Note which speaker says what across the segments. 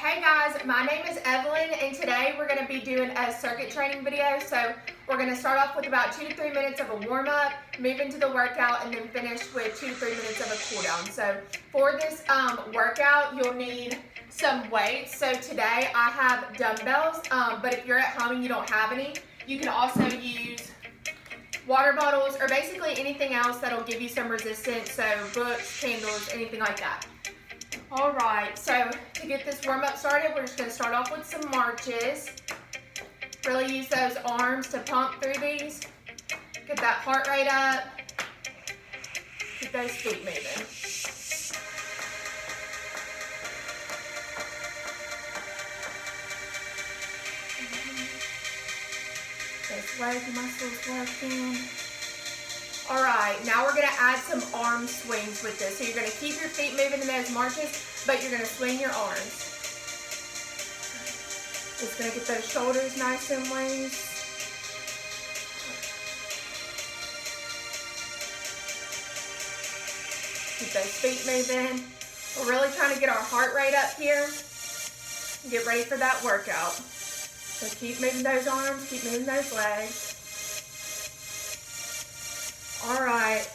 Speaker 1: Hey guys, my name is Evelyn and today we're going to be doing a circuit training video. So we're going to start off with about 2 to 3 minutes of a warm up, move into the workout, and then finish with 2 to 3 minutes of a cool down. So for this workout, you'll need some weights. So today I have dumbbells, but if you're at home and you don't have any, you can also use water bottles or basically anything else that'll give you some resistance. So books, candles, anything like that. Alright, so to get this warm up started, we're just going to start off with some marches. Really use those arms to pump through these. Get that heart rate up. Keep those feet moving. Those leg muscles working. Alright, now we're going to add some arm swings with this. So you're going to keep your feet moving in those marches, but you're going to swing your arms. Just going to get those shoulders nice and loose. Keep those feet moving. We're really trying to get our heart rate up here. Get ready for that workout. So keep moving those arms, keep moving those legs. Alright,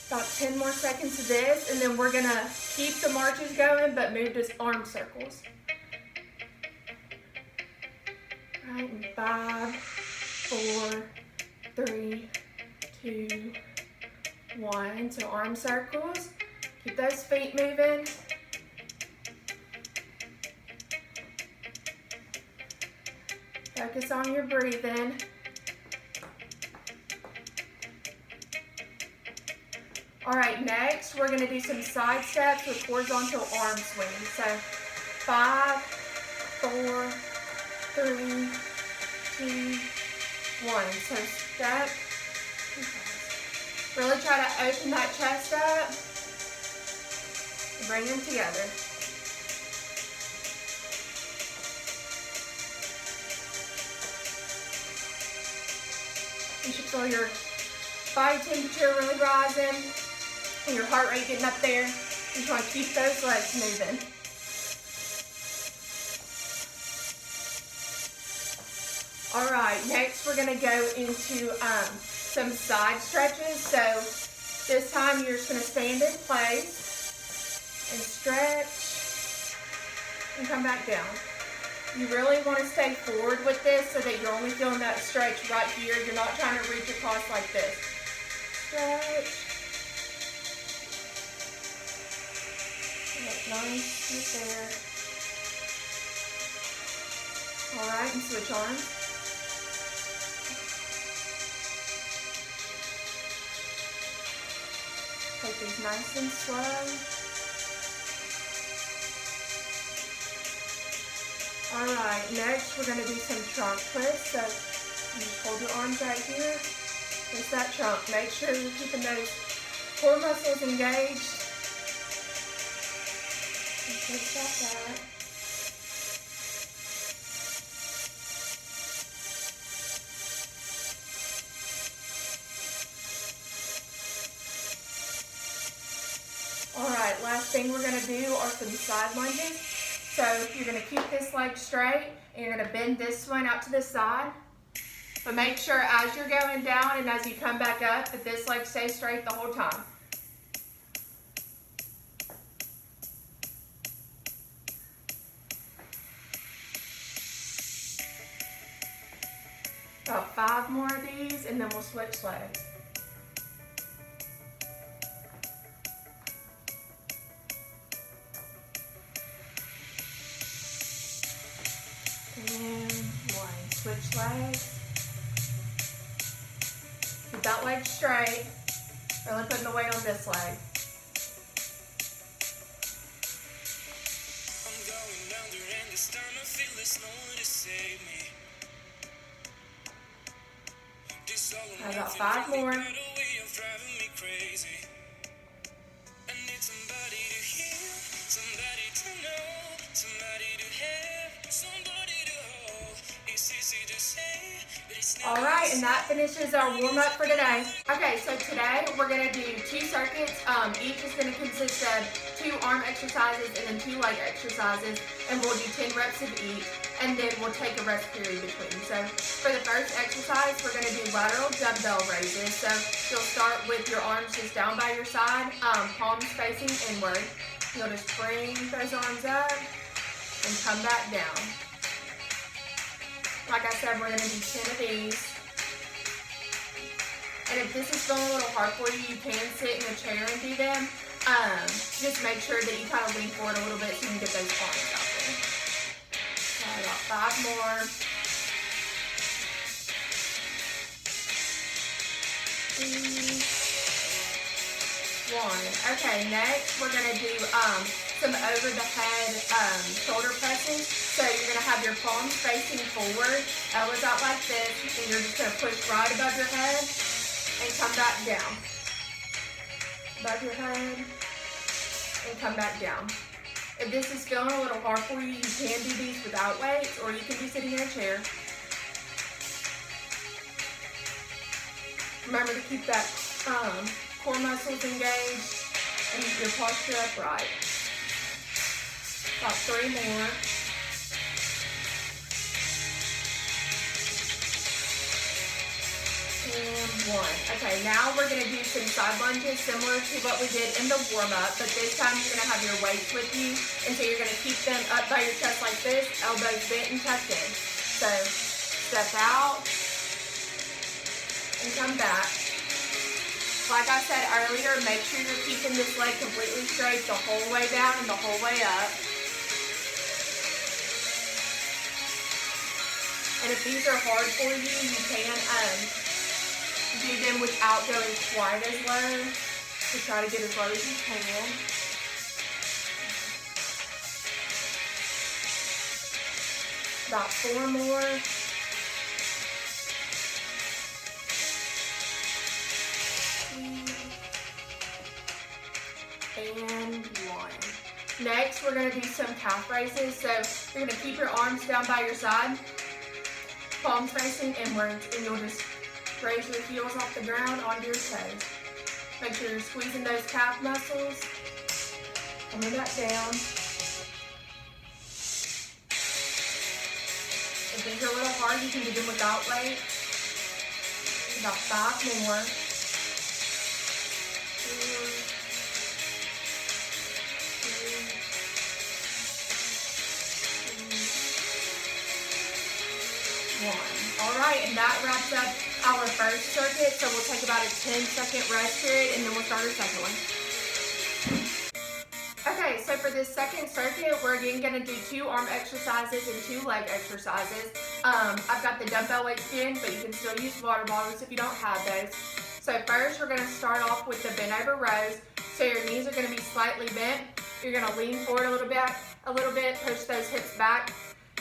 Speaker 1: about 10 more seconds of this, and then we're going to keep the marches going, but move to arm circles. Alright, in 5, 4, 3, 2, 1. So arm circles. Keep those feet moving. Focus on your breathing. Alright, next we're going to do some side steps with horizontal arm swings. So 5, 4, 3, 2, 1. So step. Really try to open that chest up and bring them together. You should feel your body temperature really rising. And your heart rate getting up there. You just want to keep those legs moving. Alright, next we're going to go into some side stretches. So this time you're just going to stand in place and stretch and come back down. You really want to stay forward with this so that you're only feeling that stretch right here. You're not trying to reach across like this. Stretch. Nice, right there. Alright, and switch arms. Take these nice and slow. Alright, next we're going to do some trunk twists. So you just hold your arms right here. There's that trunk. Make sure you're keeping those core muscles engaged. Twist that back. Alright, last thing we're going to do are some side lunges. So you're going to keep this leg straight and you're going to bend this one out to the side. But make sure as you're going down and as you come back up that this leg stays straight the whole time. About 5 more of these and then we'll switch legs. And 1. Switch legs. Keep that leg straight. Really putting the weight on this leg. I'm going under and this time I feel there's no one to save me. I got 5 more. Somebody to know, somebody to hold. It's easy to say, but it's All right, and that finishes our warm-up for today. Okay, so today we're going to do 2 circuits. Each is going to consist of 2 arm exercises and then 2 leg exercises, and we'll do 10 reps of each, and then we'll take a rest period between. So for the first exercise, we're going to do lateral dumbbell raises. So you'll start with your arms just down by your side, palms facing inward. You'll just bring those arms up and come back down. Like I said, we're going to do 10 of these. And if this is feeling a little hard for you, you can sit in a chair and do them. Just make sure that you kind of lean forward a little bit so you can get those arms out there. Okay, about 5 more. 1. Okay, next we're going to do some over the head shoulder presses. So you're going to have your palms facing forward, elbows out like this, and you're just going to push right above your head and come back down. Above your head and come back down. If this is feeling a little hard for you, you can do these without weights, or you can be sitting in a chair. Remember to keep that core muscles engaged and your posture upright. About 3 more. And 1. Okay, now we're going to do some side lunges similar to what we did in the warm-up, but this time you're going to have your weights with you, and so you're going to keep them up by your chest like this, elbows bent and tucked in. So step out and come back. Like I said earlier, make sure you're keeping this leg completely straight the whole way down and the whole way up. And if these are hard for you, you can do them without going quite as low. Just try to get as low as you can. About 4 more. And 1. Next, we're going to do some calf raises. So you're going to keep your arms down by your side, palms facing inwards, and you'll just raise your heels off the ground onto your toes. Make sure you're squeezing those calf muscles. Coming back down. If these are a little hard, you can do them without weight. About 5 more. 1. All right, and that wraps up our first circuit. So we'll take about a 10-second rest period, and then we'll start our second one. Okay, so for this second circuit, we're again going to do 2 arm exercises and 2 leg exercises. I've got the dumbbell weights in, but you can still use water bottles if you don't have those. So first, we're going to start off with the bent over rows. So your knees are going to be slightly bent. You're going to lean forward a little bit, push those hips back.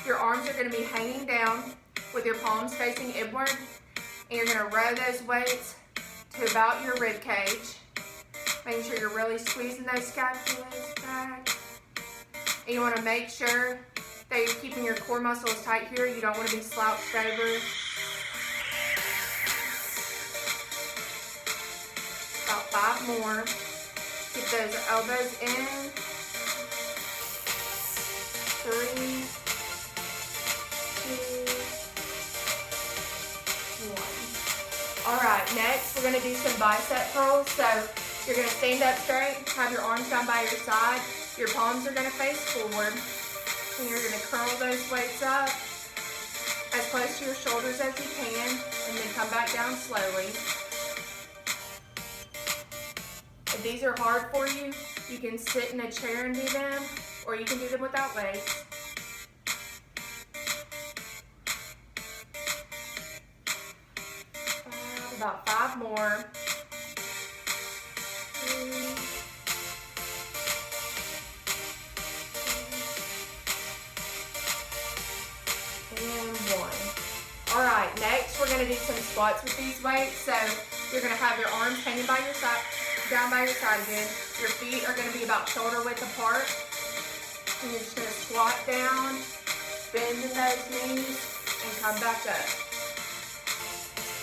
Speaker 1: Your arms are going to be hanging down with your palms facing inward, and you're going to row those weights to about your rib cage, making sure you're really squeezing those scapulas back. And you want to make sure that you're keeping your core muscles tight here. You don't want to be slouched over. About 5 more. Keep those elbows in. 3, 2, 1. All right, next we're going to do some bicep curls. So you're going to stand up straight, have your arms down by your side. Your palms are going to face forward. And you're going to curl those weights up as close to your shoulders as you can, and then come back down slowly. If these are hard for you, you can sit in a chair and do them, or you can do them without weights. About 5 more. 3, 1. All right, next we're going to do some squats with these weights. So you're going to have your arms hanging by your side, down by your side again. Your feet are going to be about shoulder width apart. And you're just going to squat down, bend in those knees, and come back up.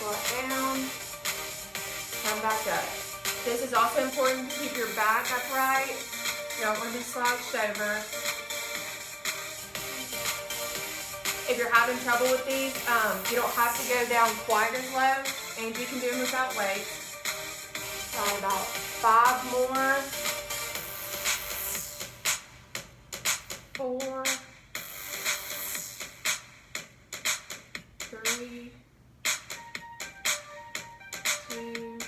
Speaker 1: Squat down, come back up. This is also important to keep your back upright. You don't want to be slouched over. If you're having trouble with these, you don't have to go down quite as low, and you can do them without weights. Try about 5 more. 4, 3, 2, and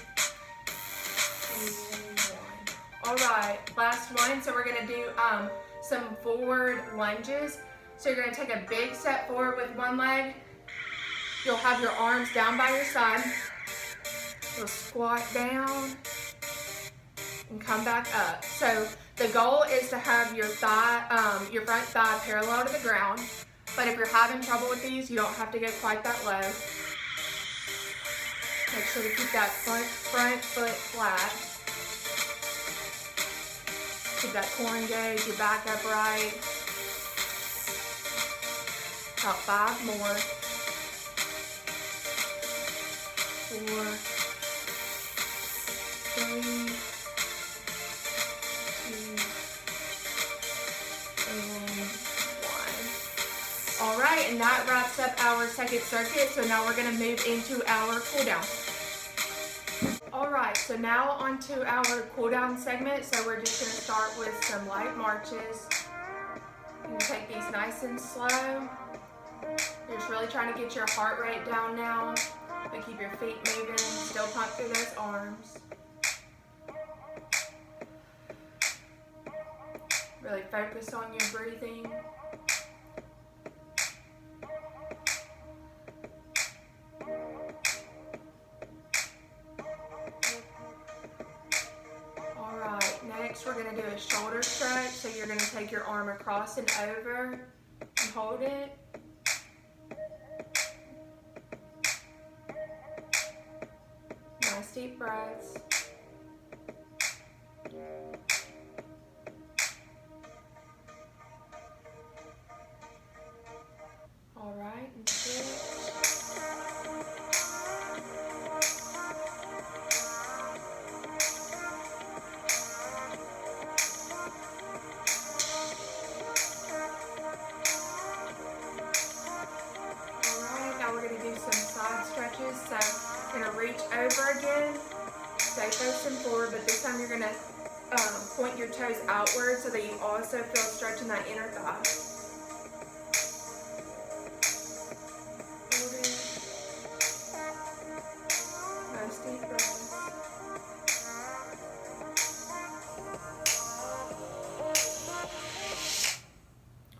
Speaker 1: 1. All right, last one. So we're gonna do some forward lunges. So you're gonna take a big step forward with one leg. You'll have your arms down by your side. You'll squat down and come back up. So the goal is to have your thigh, your front thigh parallel to the ground. But if you're having trouble with these, you don't have to get quite that low. Make sure to keep that front foot flat. Keep that core engaged, your back upright. About 5 more. 4, 3, 2, and 1. All right, and that wraps up our second circuit. So now we're gonna move into our cool down. All right, so now onto our cool down segment. So we're just gonna start with some light marches. You can take these nice and slow. You're just really trying to get your heart rate down now, but keep your feet moving, still pump through those arms. Really focus on your breathing. All right, next we're gonna do a shoulder stretch. So you're gonna take your arm across and over and hold it. Nice deep breaths. All right, and switch. All right, now we're going to do some side stretches. So you're going to reach over again, stay facing forward, but this time you're going to point your toes outward so that you also feel stretching that inner thigh. Hold it. Nice deep breaths.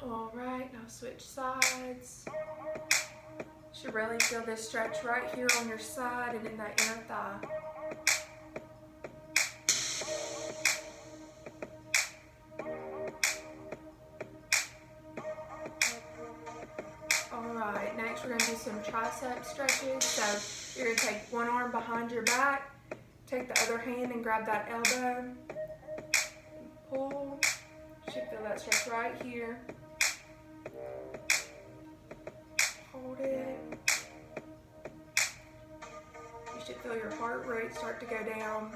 Speaker 1: All right, now switch sides. You should really feel this stretch right here on your side and in that inner thigh. Alright, next we're going to do some tricep stretches. So you're going to take one arm behind your back, take the other hand and grab that elbow, and pull. You should feel that stretch right here. Hold it. You should feel your heart rate start to go down.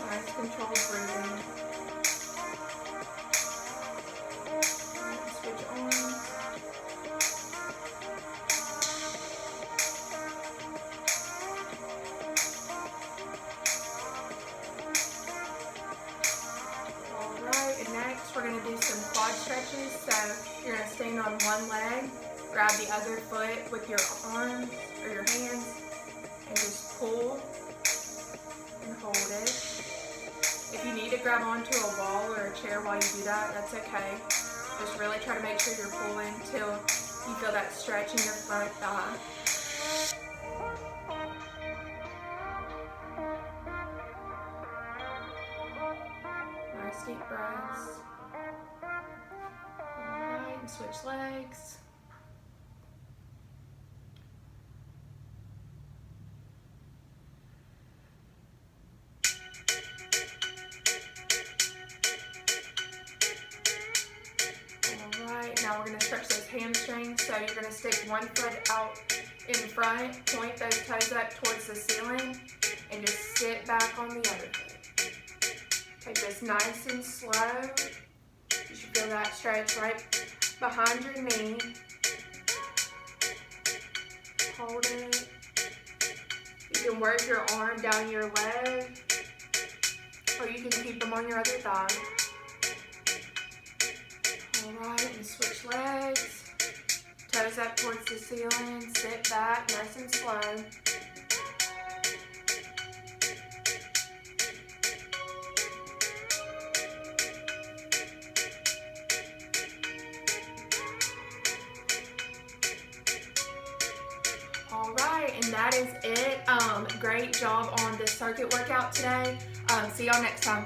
Speaker 1: Nice controlled breathing. Switch arms. Alright, and next we're going to do some quad stretches. So you're going to stand on one leg, grab the other foot with your arms or your hands, and just pull and hold it. If you need to grab onto a wall or a chair while you do that, that's okay. Just really try to make sure you're pulling till you feel that stretch in your front thigh. Nice deep breaths. Alright, and switch legs. Now we're going to stretch those hamstrings. So you're going to stick one foot out in front, point those toes up towards the ceiling, and just sit back on the other foot. Take this nice and slow. You should feel that stretch right behind your knee. Hold it. You can work your arm down your leg, or you can keep them on your other thigh. Alright, and switch legs. Toes up towards the ceiling. Sit back, nice and slow. Alright, and that is it. Great job on this circuit workout today. See y'all next time.